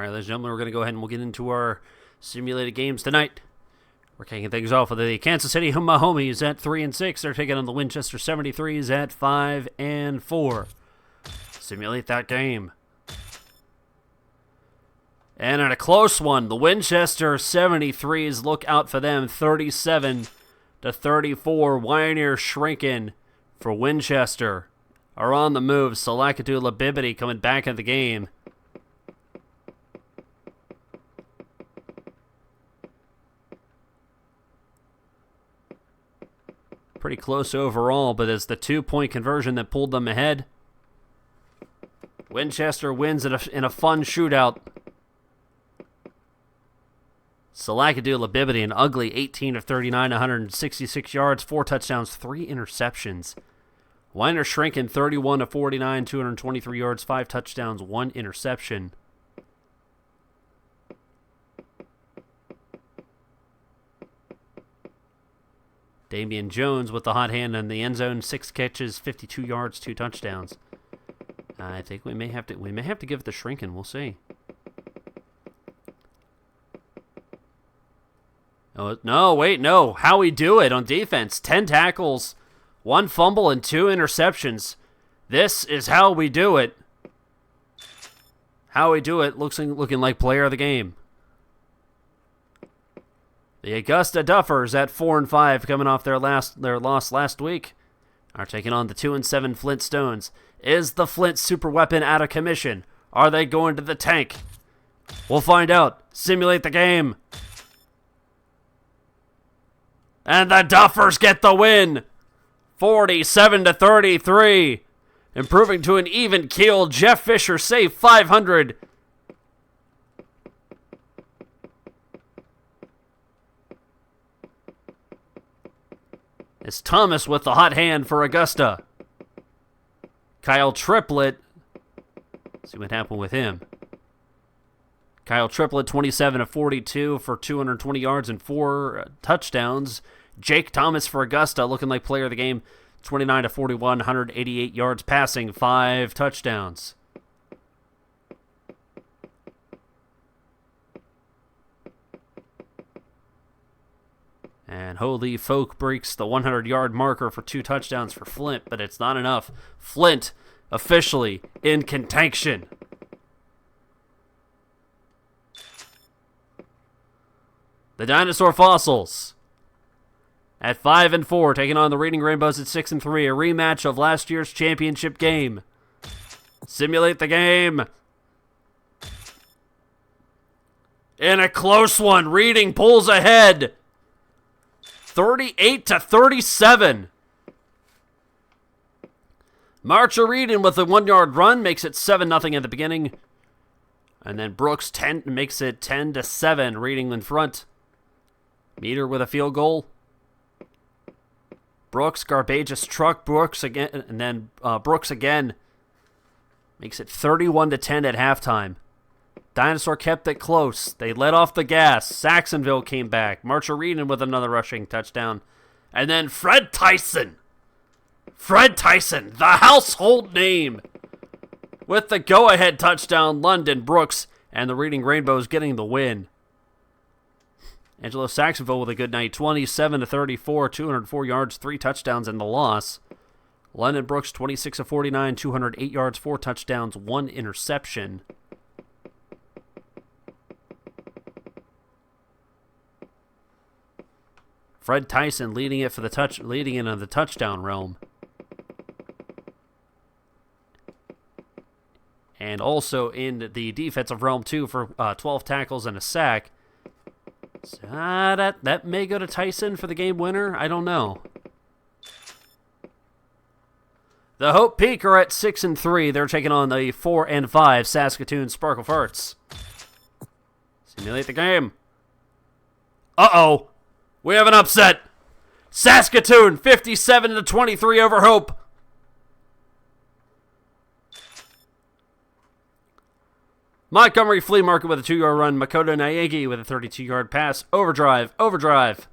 right, ladies and gentlemen, we're going to go ahead and we'll get into our simulated games tonight. We're kicking things off with the Kansas City Homies at 3-6. They're taking on the Winchester 73s at 5-4. Simulate that game. And in a close one, the Winchester 73s, look out for them, 37-34. Wioneer shrinking for Winchester are on the move. Salakadu Labibity coming back in the game. Pretty close overall, but it's the 2-point conversion that pulled them ahead. Winchester wins in a fun shootout. Salakadu Labibity, an ugly 18 of 39, 166 yards, 4 touchdowns, 3 interceptions. Weiner shrinking 31 of 49, 223 yards, 5 touchdowns, 1 interception. Damian Jones with the hot hand in the end zone, 6 catches, 52 yards, 2 touchdowns. I think we may have to give it the shrinking. We'll see. Oh, no, wait, no. Howie Do It on defense. 10 tackles, 1 fumble, and 2 interceptions. This is how we do it. Howie Do It looking like player of the game. The Augusta Duffers at 4-5, coming off their loss last week, are taking on the 2-7 Flint Stones. Is the Flint super weapon out of commission? Are they going to the tank? We'll find out. Simulate the game. And the Duffers get the win. 47-33. Improving to an even keel. Jeff Fisher saved 500. It's Thomas with the hot hand for Augusta. Kyle Triplett. See what happened with him. Kyle Triplett, 27 of 42 for 220 yards and 4 touchdowns. Jake Thomas for Augusta, looking like player of the game. 29 of 41, 188 yards passing, 5 touchdowns. And Holy Folk breaks the 100-yard marker for 2 touchdowns for Flint, but it's not enough. Flint officially in contention. The Dinosaur Fossils at 5-4, taking on the Reading Rainbows at 6-3, a rematch of last year's championship game. Simulate the game. In a close one, Reading pulls ahead. 38-37. Marcher Reading with a 1-yard run makes it 7-0 at the beginning. And then Brooks makes it 10-7. Reading in front. Meter with a field goal. Brooks, Garbageous truck, Brooks again, and then Brooks again. Makes it 31-10 at halftime. Dinosaur kept it close. They let off the gas. Saxonville came back. Marcher Reading with another rushing touchdown. And then Fred Tyson. Fred Tyson, the household name. With the go-ahead touchdown, London Brooks and the Reading Rainbows getting the win. Angelo Saxonville with a good night. 27-34, 204 yards, 3 touchdowns in the loss. London Brooks, 26 of 49, 208 yards, 4 touchdowns, 1 interception. Fred Tyson leading it in the touchdown realm. And also in the defensive realm too for 12 tackles and a sack. So, that may go to Tyson for the game winner. I don't know. The Hope Peak are at 6-3. They're taking on the 4-5 Saskatoon Sparkle Farts. Simulate the game. Uh-oh. We have an upset. Saskatoon 57-23 over Hope. Montgomery Flea Market with a 2-yard run. Makoto Naegi with a 32-yard pass. Overdrive. Makoto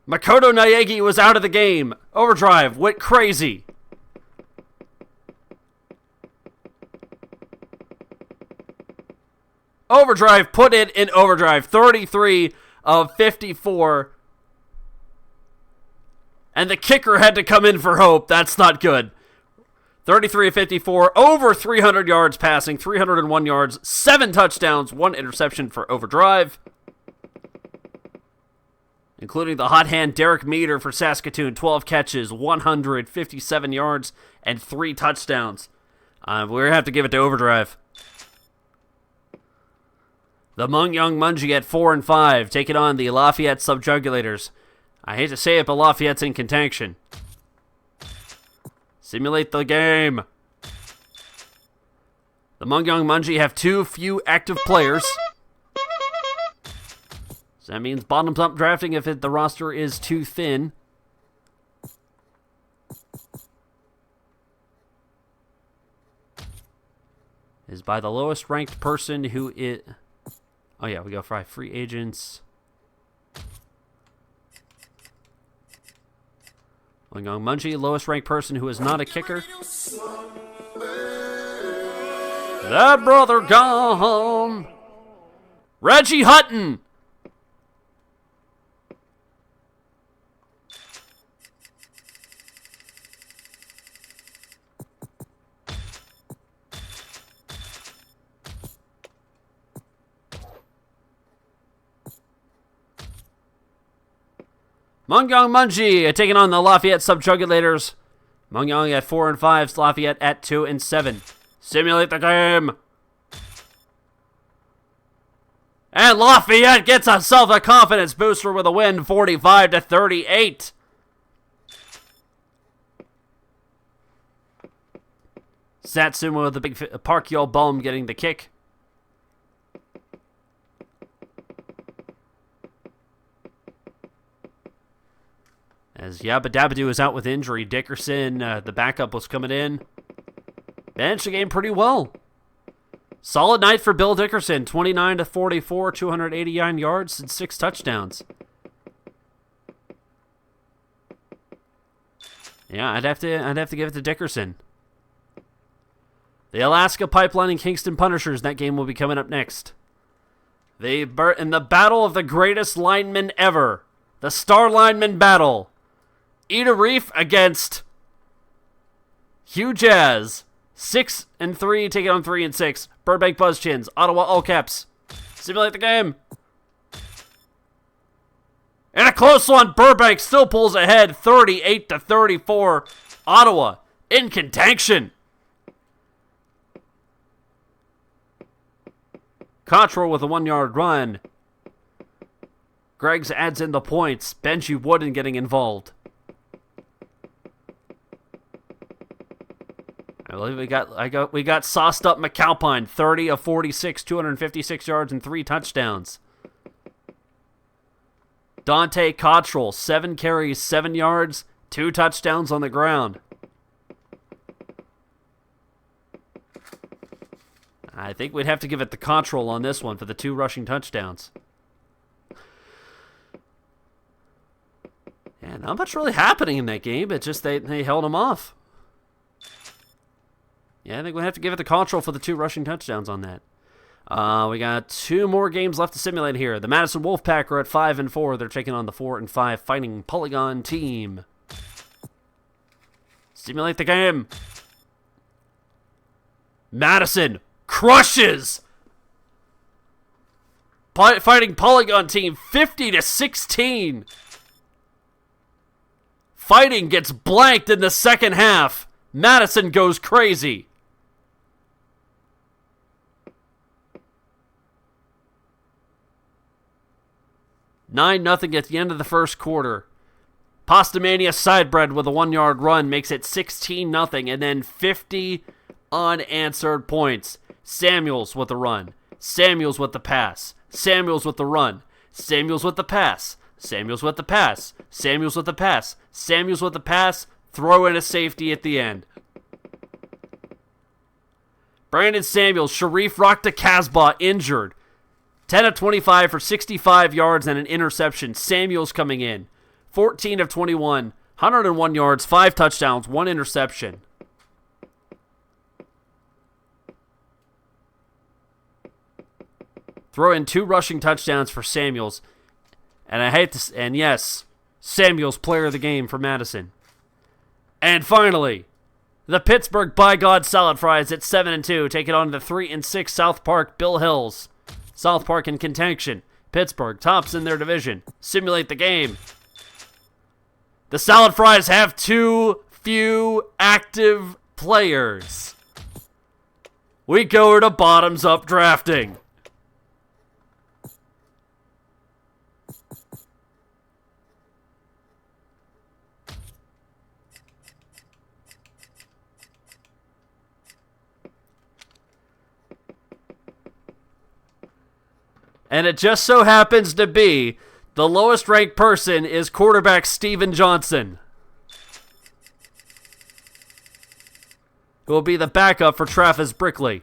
Naegi was out of the game. Overdrive went crazy. Overdrive, put it in overdrive. 33 of 54. And the kicker had to come in for Hope. That's not good. 33 of 54, over 300 yards passing, 301 yards, 7 touchdowns, 1 interception for Overdrive. Including the hot hand Derek Meter for Saskatoon, 12 catches, 157 yards, and 3 touchdowns. We're going to have to give it to Overdrive. The Young Mungie at 4-5, taking on the Lafayette Subjugulators. I hate to say it, but Lafayette's in contention. Simulate the game. The Young Mungie have too few active players. So that means bottoms up drafting if the roster is too thin. Is by the lowest ranked person who is... Oh yeah, we go for free agents. Young Mungie, lowest ranked person who is not a kicker. That brother gone. Reggie Hutton. Young Mungie taking on the Lafayette Subjugulators. Young at 4-5, Lafayette at 2-7. Simulate the game. And Lafayette gets herself a confidence booster with a win, 45-38. Satsuma with the big Park Yo Bum getting the kick. As Yabba Dabadoo is out with injury, Dickerson, the backup, was coming in. Managed the game pretty well. Solid night for Bill Dickerson, 29-44, 289 yards and 6 touchdowns. Yeah, I'd have to give it to Dickerson. The Alaska Pipeline and Kingston Punishers, that game will be coming up next. In the battle of the greatest linemen ever, the Star Lineman Battle. Ida Reef against Hugh Jazz. 6-3, taking on 3-6. Burbank Buzzchins, Ottawa All Caps. Simulate the game. And a close one. Burbank still pulls ahead, 38-34. Ottawa in contention. Cottrell with a 1-yard run. Greggs adds in the points. Benji Wooden getting involved. I believe we got sauced up McAlpine, 30 of 46, 256 yards and 3 touchdowns. Dante Cottrell, 7 carries, 7 yards, 2 touchdowns on the ground. I think we'd have to give it to Cottrell on this one for the 2 rushing touchdowns. Yeah, not much really happening in that game. It's just they held him off. Yeah, I think we'll have to give it to Cottrell for the 2 rushing touchdowns on that. We got 2 more games left to simulate here. The Madison Wolfpack are at 5-4. They're taking on the 4-5 Fighting Polygon team. Simulate the game. Madison crushes Fighting Polygon team 50-16. Fighting gets blanked in the second half. Madison goes crazy. 9-0 at the end of the first quarter. Pastamania Sidebread with a 1-yard run makes it 16-0, and then 50 unanswered points. Samuels with the run. Samuels with the pass. Samuels with the run. Samuels with the pass. Samuels with the pass. Samuels with the pass. Samuels with the pass. Throw in a safety at the end. Brandon Samuels, Sharif Rockta Casbah injured. 10 of 25 for 65 yards and an interception. Samuels coming in. 14 of 21, 101 yards, 5 touchdowns, 1 interception. Throw in 2 rushing touchdowns for Samuels. And yes, Samuels player of the game for Madison. And finally, the Pittsburgh By God Salad Fries at 7-2 take it on the 3-6 South Park Bill Hills. South Park in contention. Pittsburgh tops in their division. Simulate the game. The Salad Fries have too few active players. We go to bottoms-up drafting. And it just so happens to be the lowest ranked person is quarterback Steven Johnson, who will be the backup for Travis Brickley.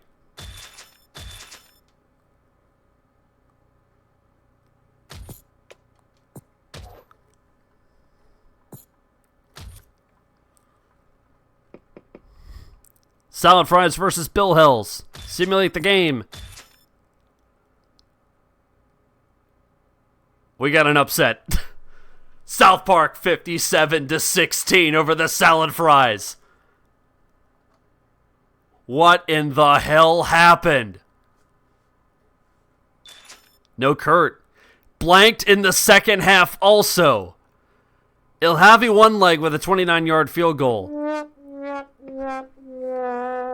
Salad Fries versus Bill Hills. Simulate the game. We got an upset. South Park 57-16 over the Salad Fries. What in the hell happened? No Kurt. Blanked in the second half also. Ilhavi one leg with a 29-yard field goal.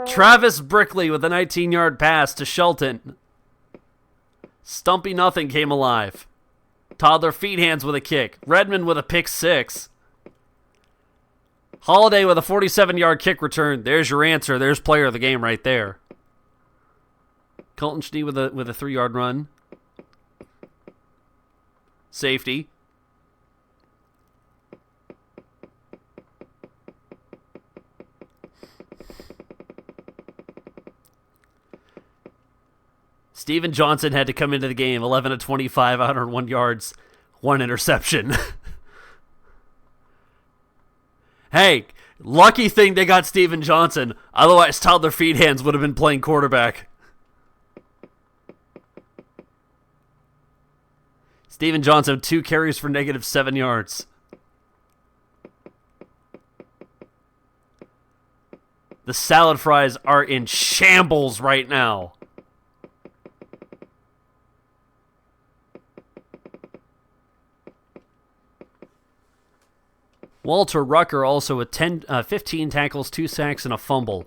Travis Brickley with a 19-yard pass to Shelton. Stumpy Nothing came alive. Toddler Feet Hands with a kick. Redmond with a pick 6. Holiday with a 47-yard kick return. There's your answer. There's player of the game right there. Colton Schnee with a 3-yard run. Safety. Steven Johnson had to come into the game, 11 of 25, 101 yards, 1 interception. Hey, lucky thing they got Steven Johnson. Otherwise, Toddler Feet Hands would have been playing quarterback. Steven Johnson, 2 carries for -7 yards. The Salad Fries are in shambles right now. Walter Rucker also with 15 tackles, 2 sacks, and a fumble.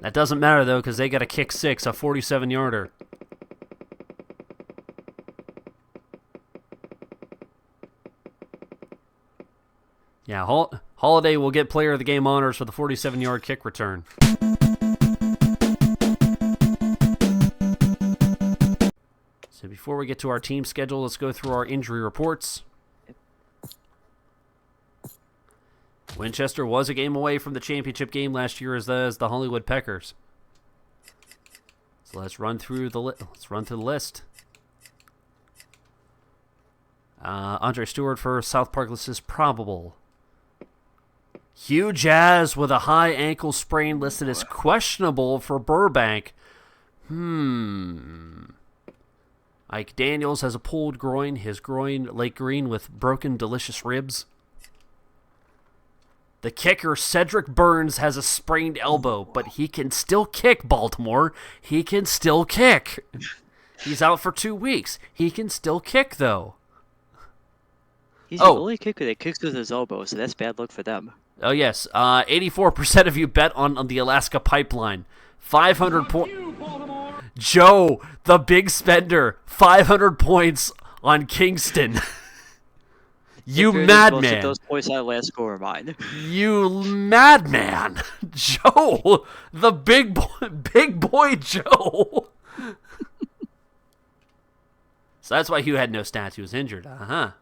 That doesn't matter, though, because they got a kick 6, a 47-yarder. Yeah, Holiday will get player of the game honors for the 47-yard kick return. So before we get to our team schedule, let's go through our injury reports. Winchester was a game away from the championship game last year as the Hollywood Peckers. So let's run through the list. Andre Stewart for South Park list is probable. Hugh Jazz with a high ankle sprain listed as questionable for Burbank. Ike Daniels has a pulled groin. His groin, Lake Green, with broken delicious ribs. The kicker, Cedric Burns, has a sprained elbow, but he can still kick, Baltimore. He can still kick. He's out for 2 weeks. He can still kick, though. He's the only kicker that kicks with his elbow, so that's bad luck for them. Oh, yes. 84% of you bet on the Alaska Pipeline. 500 points. Joe, the big spender, 500 points on Kingston. You madman. Those points I last score are mine. You madman. Joe, the big boy Joe. So that's why Hugh had no stats. He was injured. Uh-huh.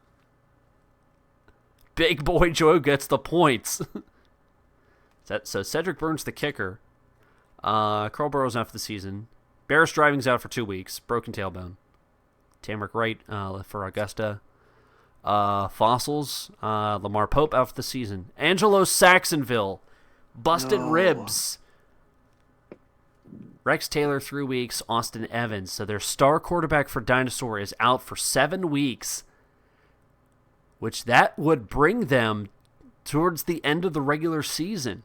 Big boy Joe gets the points. So Cedric Burns, the kicker. Carl Burrow's out for the season. Barris Driving's out for 2 weeks. Broken tailbone. Tamrick Wright for Augusta. Fossils. Lamar Pope out for the season. Angelo Saxonville. Busted ribs. Rex Taylor, 3 weeks. Austin Evans. So their star quarterback for Dinosaur is out for 7 weeks, which that would bring them towards the end of the regular season.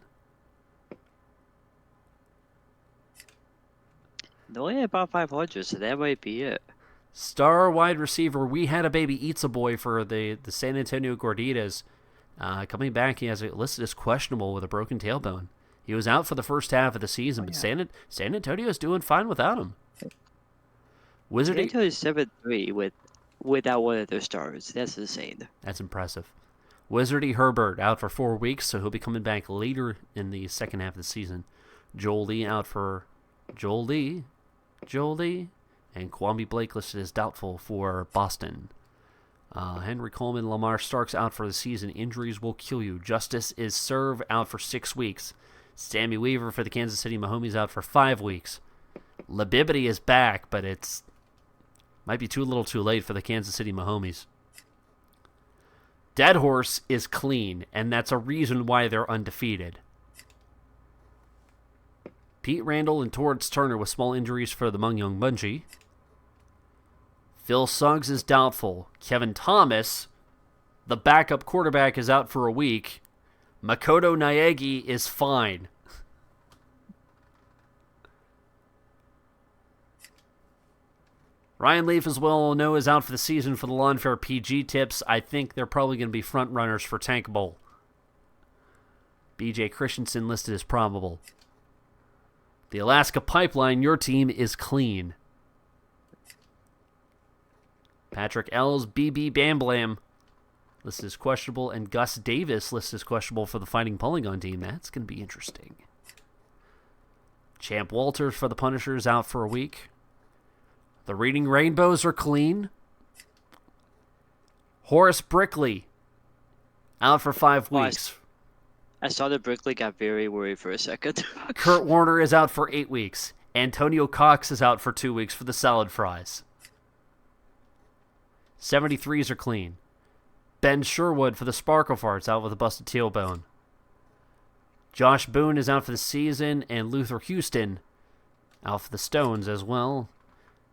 They're only about 500, so that might be it. Star wide receiver, we had a baby eats a boy for the San Antonio Gorditas. Coming back, he has it listed as questionable with a broken tailbone. He was out for the first half of the season, but San Antonio is doing fine without him. San Antonio is 7-3 without one of their stars. That's insane. That's impressive. Wizardy Herbert out for 4 weeks, so he'll be coming back later in the second half of the season. Joel Lee out for Joel Lee, and Kwame Blake listed as doubtful for Boston. Henry Coleman, Lamar Starks out for the season. Injuries will kill you. Justice is Serve out for 6 weeks. Sammy Weaver for the Kansas City Mahomes out for 5 weeks. Labibity is back, but it's might be too little too late for the Kansas City Mahomes. Dead Horse is clean, and that's a reason why they're undefeated. Pete Randall and Torrance Turner with small injuries for the Mung Young Munchie. Phil Suggs is doubtful. Kevin Thomas, the backup quarterback, is out for a week. Makoto Naegi is fine. Ryan Leaf, as well known, is out for the season for the Lawn Fair PG Tips. I think they're probably going to be front runners for Tank Bowl. BJ Christensen listed as probable. The Alaska Pipeline, your team is clean. Patrick Ells, BB Bam Blam listed as questionable, and Gus Davis listed as questionable for the Fighting Polygon team. That's going to be interesting. Champ Walters for the Punishers out for a week. The Reading Rainbows are clean. Horace Brickley out for 5 weeks. I saw that Brickley got very worried for a second. Kurt Warner is out for 8 weeks. Antonio Cox is out for 2 weeks for the Salad Fries. 73s are clean. Ben Sherwood for the Sparkle Farts out with a busted tailbone. Josh Boone is out for the season, and Luther Houston out for the Stones as well.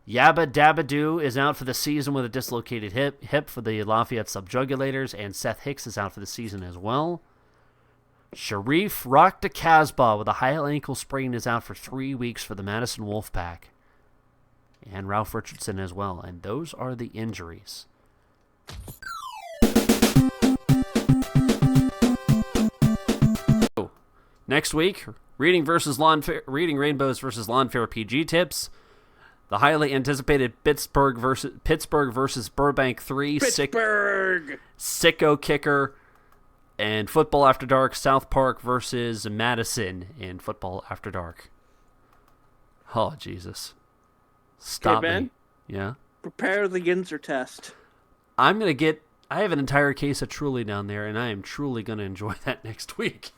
Yabba Dabba Doo is out for the season with a dislocated hip for the Lafayette Subjugulators, and Seth Hicks is out for the season as well. Sharif Rock de Casbah with a high ankle sprain is out for 3 weeks for the Madison Wolfpack. And Ralph Richardson as well. And those are the injuries. Next week, Reading Rainbows versus Lawn Fair PG Tips. The highly anticipated Pittsburgh versus Burbank 3. Pittsburgh! Sicko Kicker. And Football After Dark, South Park versus Madison in Football After Dark. Oh, Jesus. Stop Ben, me. Yeah? prepare the Ginzer test. I have an entire case of Truly down there, and I am truly going to enjoy that next week.